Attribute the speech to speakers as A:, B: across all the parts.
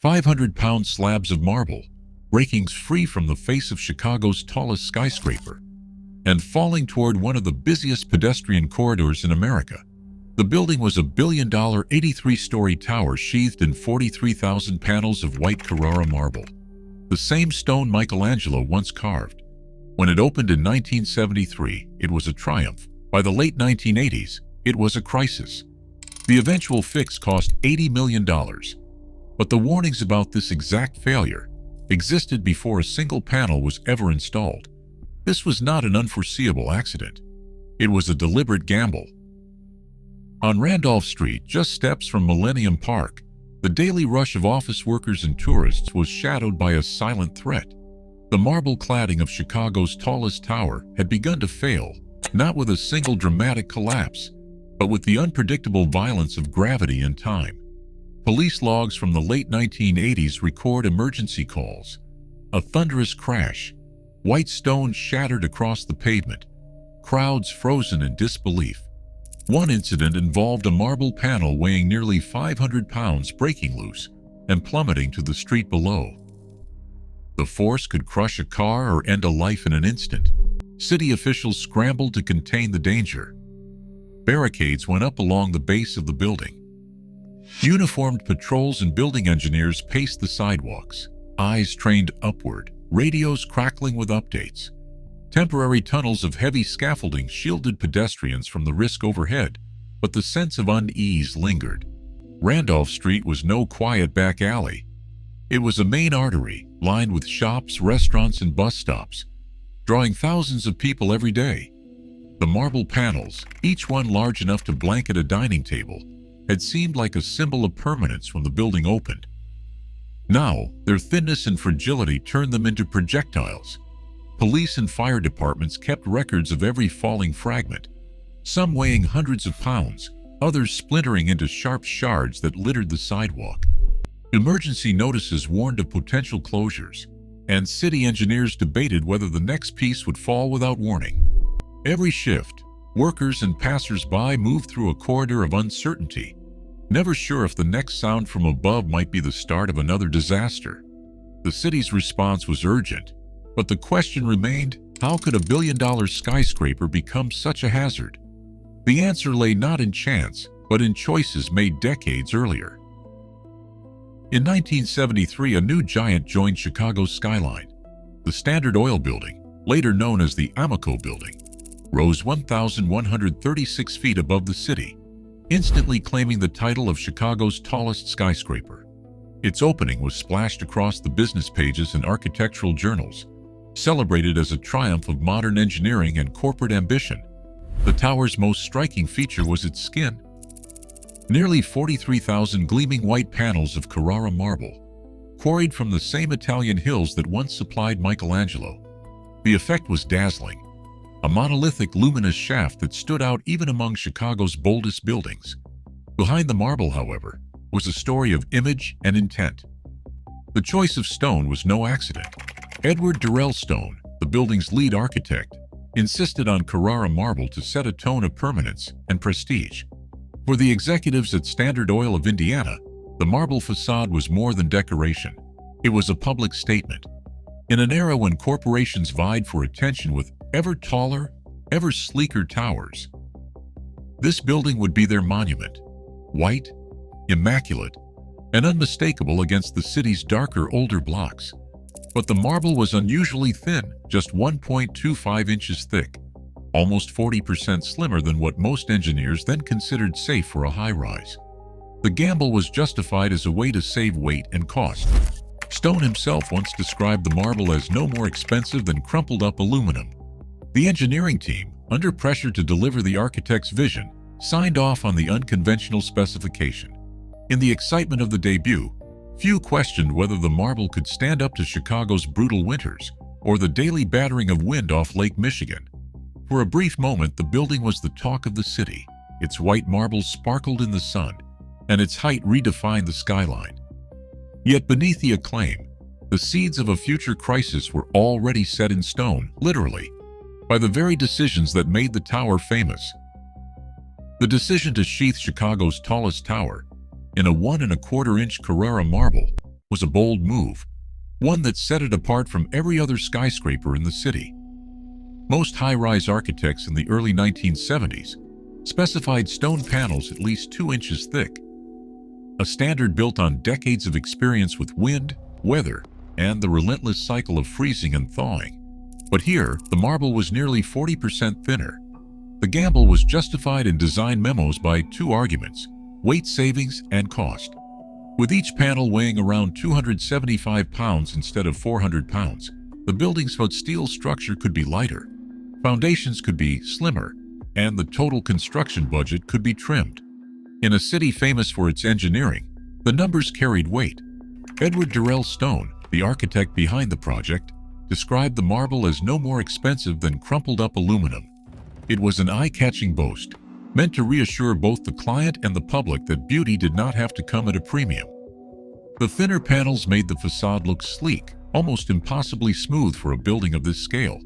A: 500-pound slabs of marble, breaking free from the face of Chicago's tallest skyscraper, and falling toward one of the busiest pedestrian corridors in America. The building was a billion-dollar 83-story tower sheathed in 43,000 panels of white Carrara marble, the same stone Michelangelo once carved. When it opened in 1973, it was a triumph. By the late 1980s, it was a crisis. The eventual fix cost $80 million. But the warnings about this exact failure existed before a single panel was ever installed. This was not an unforeseeable accident. It was a deliberate gamble. On Randolph Street, just steps from Millennium Park, the daily rush of office workers and tourists was shadowed by a silent threat. The marble cladding of Chicago's tallest tower had begun to fail, not with a single dramatic collapse, but with the unpredictable violence of gravity and time. Police logs from the late 1980s record emergency calls. A thunderous crash. White stone shattered across the pavement. Crowds frozen in disbelief. One incident involved a marble panel weighing nearly 500 pounds breaking loose and plummeting to the street below. The force could crush a car or end a life in an instant. City officials scrambled to contain the danger. Barricades went up along the base of the building. Uniformed patrols and building engineers paced the sidewalks, eyes trained upward, radios crackling with updates. Temporary tunnels of heavy scaffolding shielded pedestrians from the risk overhead, but the sense of unease lingered. Randolph Street was no quiet back alley. It was a main artery, lined with shops, restaurants, and bus stops, drawing thousands of people every day. The marble panels, each one large enough to blanket a dining table, had seemed like a symbol of permanence when the building opened. Now, their thinness and fragility turned them into projectiles. Police and fire departments kept records of every falling fragment, some weighing hundreds of pounds, others splintering into sharp shards that littered the sidewalk. Emergency notices warned of potential closures, and city engineers debated whether the next piece would fall without warning. Every shift, workers and passers-by moved through a corridor of uncertainty, never sure if the next sound from above might be the start of another disaster. The city's response was urgent, but the question remained, how could a billion-dollar skyscraper become such a hazard? The answer lay not in chance, but in choices made decades earlier. In 1973, a new giant joined Chicago's Skyline. The Standard Oil Building, later known as the Amoco Building, rose 1,136 feet above the city, instantly claiming the title of Chicago's tallest skyscraper. Its opening was splashed across the business pages and architectural journals, celebrated as a triumph of modern engineering and corporate ambition. The tower's most striking feature was its skin. Nearly 43,000 gleaming white panels of Carrara marble, quarried from the same Italian hills that once supplied Michelangelo. The effect was dazzling. A monolithic luminous shaft that stood out even among Chicago's boldest buildings. Behind the marble, however, was a story of image and intent. The choice of stone was no accident. Edward Durrell Stone, the building's lead architect, insisted on Carrara marble to set a tone of permanence and prestige. For the executives at Standard Oil of Indiana, the marble facade was more than decoration. It was a public statement. In an era when corporations vied for attention with ever taller, ever sleeker towers, this building would be their monument, white, immaculate, and unmistakable against the city's darker, older blocks. But the marble was unusually thin, just 1.25 inches thick, almost 40% slimmer than what most engineers then considered safe for a high-rise. The gamble was justified as a way to save weight and cost. Stone himself once described the marble as no more expensive than crumpled-up aluminum. The engineering team, under pressure to deliver the architect's vision, signed off on the unconventional specification. In the excitement of the debut, few questioned whether the marble could stand up to Chicago's brutal winters or the daily battering of wind off Lake Michigan. For a brief moment, the building was the talk of the city. Its white marble sparkled in the sun, and its height redefined the skyline. Yet beneath the acclaim, the seeds of a future crisis were already set in stone, literally, by the very decisions that made the tower famous. The decision to sheath Chicago's tallest tower in a 1¼ inch Carrara marble was a bold move, one that set it apart from every other skyscraper in the city. Most high-rise architects in the early 1970s specified stone panels at least 2 inches thick, a standard built on decades of experience with wind, weather, and the relentless cycle of freezing and thawing. But here, the marble was nearly 40% thinner. The gamble was justified in design memos by 2 arguments: weight savings and cost. With each panel weighing around 275 pounds instead of 400 pounds, the building's steel structure could be lighter, foundations could be slimmer, and the total construction budget could be trimmed. In a city famous for its engineering, the numbers carried weight. Edward Durrell Stone, the architect behind the project, described the marble as no more expensive than crumpled-up aluminum. It was an eye-catching boast, meant to reassure both the client and the public that beauty did not have to come at a premium. The thinner panels made the facade look sleek, almost impossibly smooth for a building of this scale.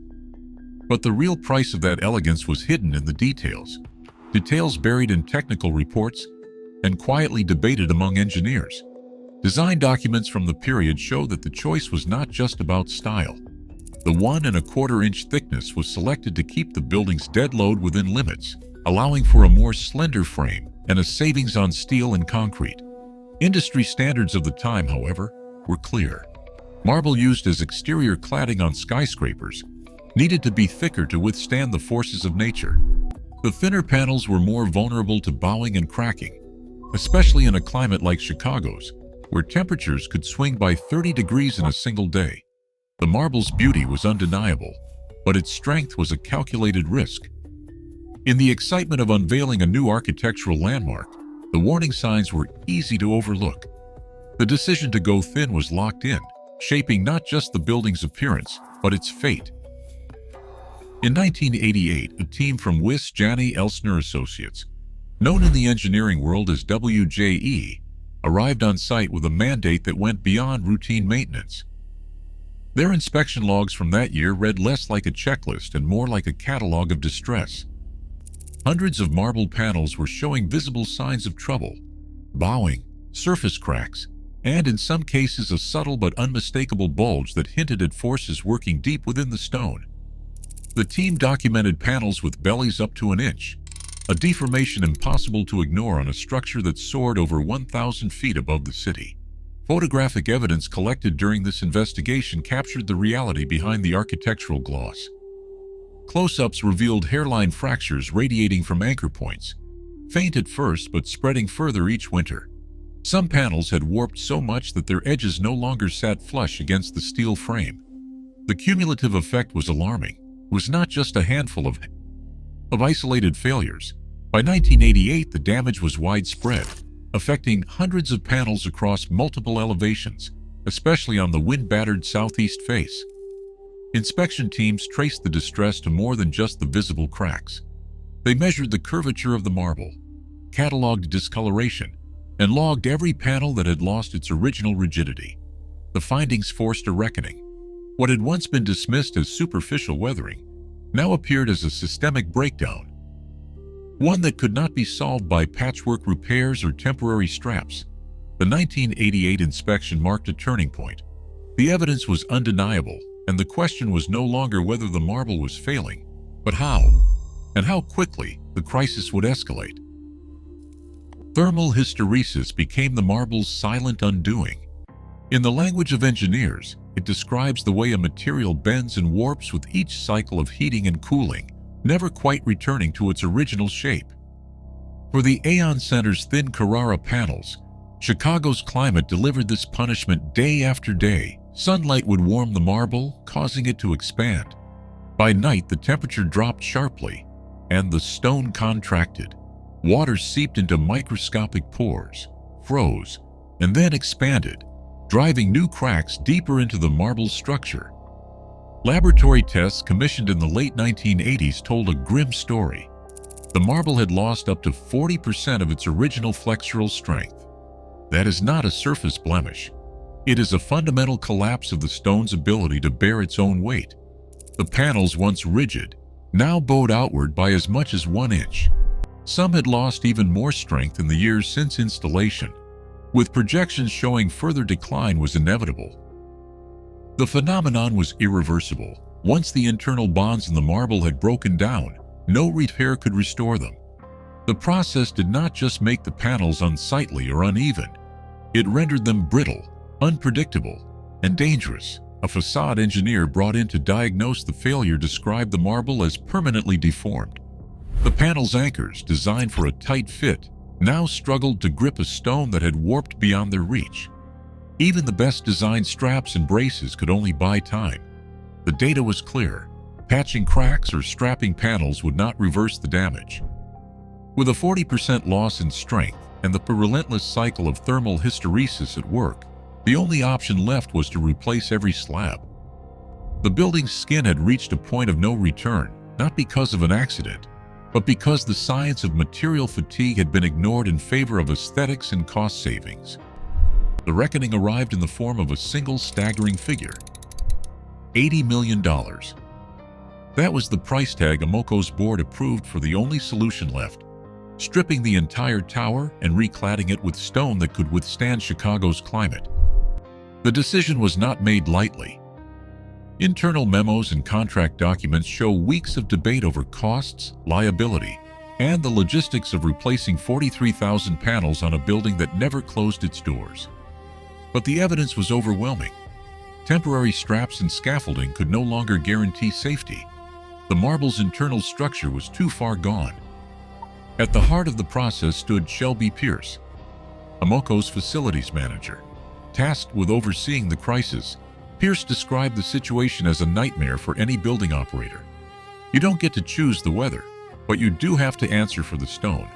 A: But the real price of that elegance was hidden in the details buried in technical reports and quietly debated among engineers. Design documents from the period show that the choice was not just about style. The 1 1/4 inch thickness was selected to keep the building's dead load within limits, allowing for a more slender frame and a savings on steel and concrete. Industry standards of the time, however, were clear. Marble used as exterior cladding on skyscrapers needed to be thicker to withstand the forces of nature. The thinner panels were more vulnerable to bowing and cracking, especially in a climate like Chicago's, where temperatures could swing by 30 degrees in a single day. The marble's beauty was undeniable, but its strength was a calculated risk. In the excitement of unveiling a new architectural landmark, the warning signs were easy to overlook. The decision to go thin was locked in, shaping not just the building's appearance, but its fate. In 1988, a team from Wyss Janney Elsner Associates, known in the engineering world as WJE, arrived on site with a mandate that went beyond routine maintenance. Their inspection logs from that year read less like a checklist and more like a catalog of distress. Hundreds of marble panels were showing visible signs of trouble: bowing, surface cracks, and in some cases a subtle but unmistakable bulge that hinted at forces working deep within the stone. The team documented panels with bellies up to 1 inch, a deformation impossible to ignore on a structure that soared over 1,000 feet above the city. Photographic evidence collected during this investigation captured the reality behind the architectural gloss. Close-ups revealed hairline fractures radiating from anchor points, faint at first but spreading further each winter. Some panels had warped so much that their edges no longer sat flush against the steel frame. The cumulative effect was alarming. It was not just a handful of isolated failures. By 1988, the damage was widespread, affecting hundreds of panels across multiple elevations, especially on the wind-battered southeast face. Inspection teams traced the distress to more than just the visible cracks. They measured the curvature of the marble, cataloged discoloration, and logged every panel that had lost its original rigidity. The findings forced a reckoning. What had once been dismissed as superficial weathering now appeared as a systemic breakdown, one that could not be solved by patchwork repairs or temporary straps. The 1988 inspection marked a turning point. The evidence was undeniable, and the question was no longer whether the marble was failing, but how, and how quickly the crisis would escalate. Thermal hysteresis became the marble's silent undoing. In the language of engineers, it describes the way a material bends and warps with each cycle of heating and cooling, never quite returning to its original shape. For the Aon Center's thin Carrara panels, Chicago's climate delivered this punishment day after day. Sunlight would warm the marble, causing it to expand. By night, the temperature dropped sharply, and the stone contracted. Water seeped into microscopic pores, froze, and then expanded, driving new cracks deeper into the marble's structure. Laboratory tests commissioned in the late 1980s told a grim story. The marble had lost up to 40% of its original flexural strength. That is not a surface blemish. It is a fundamental collapse of the stone's ability to bear its own weight. The panels, once rigid, now bowed outward by as much as 1 inch. Some had lost even more strength in the years since installation. with projections showing further decline was inevitable. The phenomenon was irreversible. Once the internal bonds in the marble had broken down, no repair could restore them. The process did not just make the panels unsightly or uneven, it rendered them brittle, unpredictable, and dangerous. A facade engineer brought in to diagnose the failure described the marble as permanently deformed. The panel's anchors, designed for a tight fit, now struggled to grip a stone that had warped beyond their reach. Even the best designed straps and braces could only buy time. The data was clear. Patching cracks or strapping panels would not reverse the damage. With a 40% loss in strength and the relentless cycle of thermal hysteresis at work, the only option left was to replace every slab. The building's skin had reached a point of no return, not because of an accident, but because the science of material fatigue had been ignored in favor of aesthetics and cost savings. The reckoning arrived in the form of a single staggering figure: $80 million. That was the price tag Amoco's board approved for the only solution left: stripping the entire tower and recladding it with stone that could withstand Chicago's climate. The decision was not made lightly. Internal memos and contract documents show weeks of debate over costs, liability, and the logistics of replacing 43,000 panels on a building that never closed its doors. But the evidence was overwhelming. Temporary straps and scaffolding could no longer guarantee safety. The marble's internal structure was too far gone. At the heart of the process stood Shelby Pierce, Amoco's facilities manager. Tasked with overseeing the crisis, Pierce described the situation as a nightmare for any building operator. You don't get to choose the weather, but you do have to answer for the stone.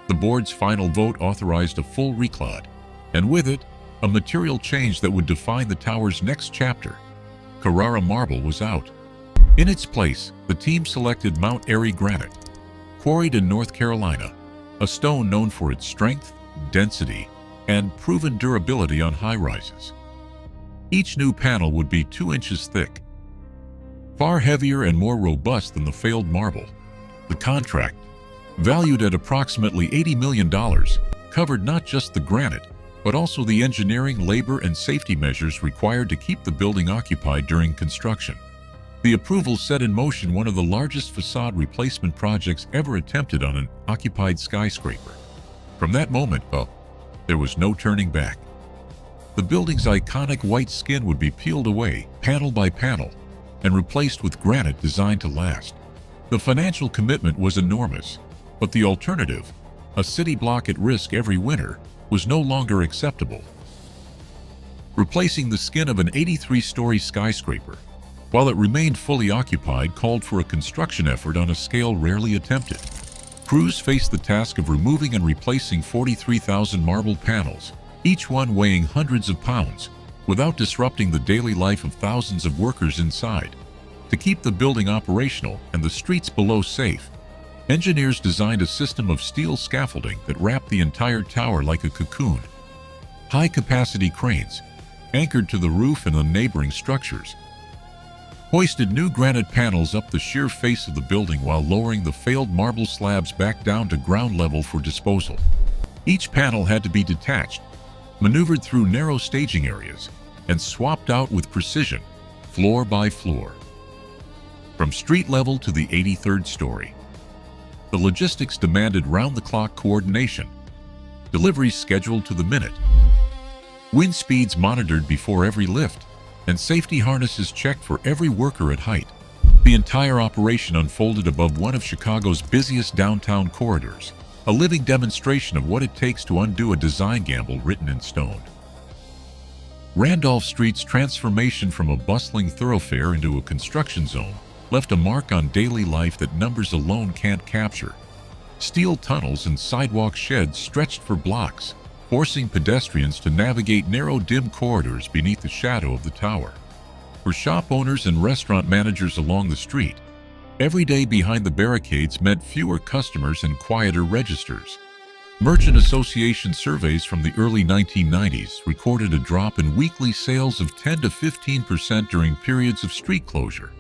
A: The board's final vote authorized a full reclad, and with it, a material change that would define the tower's next chapter. Carrara marble was out. In its place, the team selected Mount Airy granite, quarried in North Carolina, a stone known for its strength, density, and proven durability on high-rises. Each new panel would be 2 inches thick, far heavier and more robust than the failed marble. The contract, valued at approximately $80 million, covered not just the granite, but also the engineering, labor, and safety measures required to keep the building occupied during construction. The approval set in motion one of the largest facade replacement projects ever attempted on an occupied skyscraper. From that moment, there was no turning back. The building's iconic white skin would be peeled away, panel by panel, and replaced with granite designed to last. The financial commitment was enormous, but the alternative, a city block at risk every winter, was no longer acceptable. Replacing the skin of an 83-story skyscraper, while it remained fully occupied, called for a construction effort on a scale rarely attempted. Crews faced the task of removing and replacing 43,000 marble panels, each one weighing hundreds of pounds, without disrupting the daily life of thousands of workers inside. To keep the building operational and the streets below safe, engineers designed a system of steel scaffolding that wrapped the entire tower like a cocoon. High-capacity cranes, anchored to the roof and the neighboring structures, hoisted new granite panels up the sheer face of the building while lowering the failed marble slabs back down to ground level for disposal. Each panel had to be detached, maneuvered through narrow staging areas, and swapped out with precision, floor by floor. From street level to the 83rd story. The logistics demanded round-the-clock coordination, deliveries scheduled to the minute, wind speeds monitored before every lift, and safety harnesses checked for every worker at height. The entire operation unfolded above one of Chicago's busiest downtown corridors, a living demonstration of what it takes to undo a design gamble written in stone. Randolph Street's transformation from a bustling thoroughfare into a construction zone left a mark on daily life that numbers alone can't capture. Steel tunnels and sidewalk sheds stretched for blocks, forcing pedestrians to navigate narrow, dim corridors beneath the shadow of the tower. For shop owners and restaurant managers along the street, every day behind the barricades meant fewer customers and quieter registers. Merchant Association surveys from the early 1990s recorded a drop in weekly sales of 10 to 15% during periods of street closure,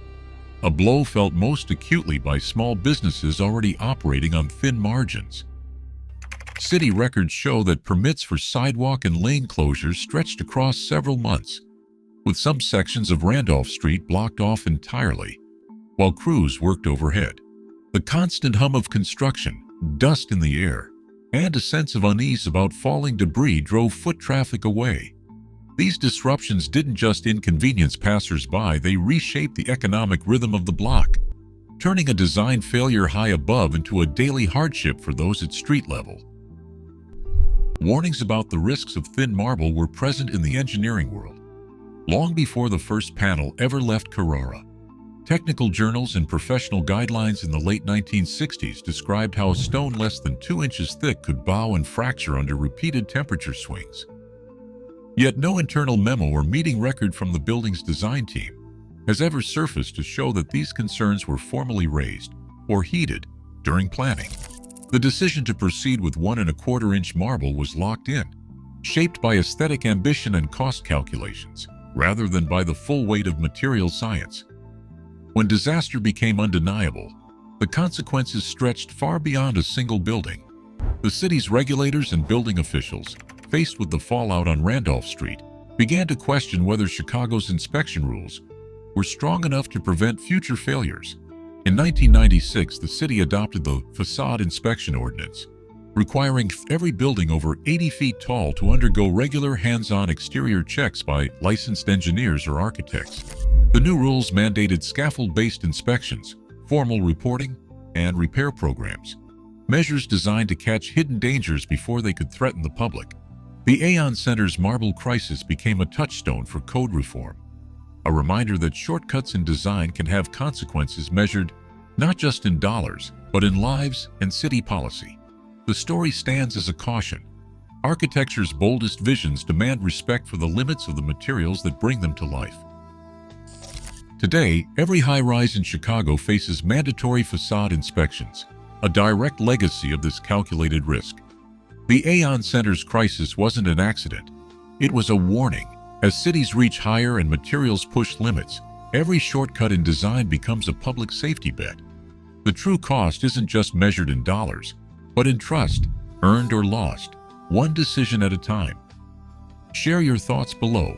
A: a blow felt most acutely by small businesses already operating on thin margins. City records show that permits for sidewalk and lane closures stretched across several months, with some sections of Randolph Street blocked off entirely, while crews worked overhead. The constant hum of construction, dust in the air, and a sense of unease about falling debris drove foot traffic away. These disruptions didn't just inconvenience passers-by, they reshaped the economic rhythm of the block, turning a design failure high above into a daily hardship for those at street level. Warnings about the risks of thin marble were present in the engineering world, long before the first panel ever left Carrara. Technical journals and professional guidelines in the late 1960s described how a stone less than 2 inches thick could bow and fracture under repeated temperature swings. Yet no internal memo or meeting record from the building's design team has ever surfaced to show that these concerns were formally raised or heeded during planning. The decision to proceed with 1¼ inch marble was locked in, shaped by aesthetic ambition and cost calculations, rather than by the full weight of material science. When disaster became undeniable, the consequences stretched far beyond a single building. The city's regulators and building officials, faced with the fallout on Randolph Street, began to question whether Chicago's inspection rules were strong enough to prevent future failures. In 1996, the city adopted the Facade Inspection Ordinance, requiring every building over 80 feet tall to undergo regular hands-on exterior checks by licensed engineers or architects. The new rules mandated scaffold-based inspections, formal reporting, and repair programs, measures designed to catch hidden dangers before they could threaten the public. The Aon Center's marble crisis became a touchstone for code reform, a reminder that shortcuts in design can have consequences measured not just in dollars, but in lives and city policy. The story stands as a caution. Architecture's boldest visions demand respect for the limits of the materials that bring them to life. Today, every high-rise in Chicago faces mandatory facade inspections, a direct legacy of this calculated risk. The Aon Center's crisis wasn't an accident. It was a warning. As cities reach higher and materials push limits, every shortcut in design becomes a public safety bet. The true cost isn't just measured in dollars, but in trust, earned or lost, one decision at a time. Share your thoughts below.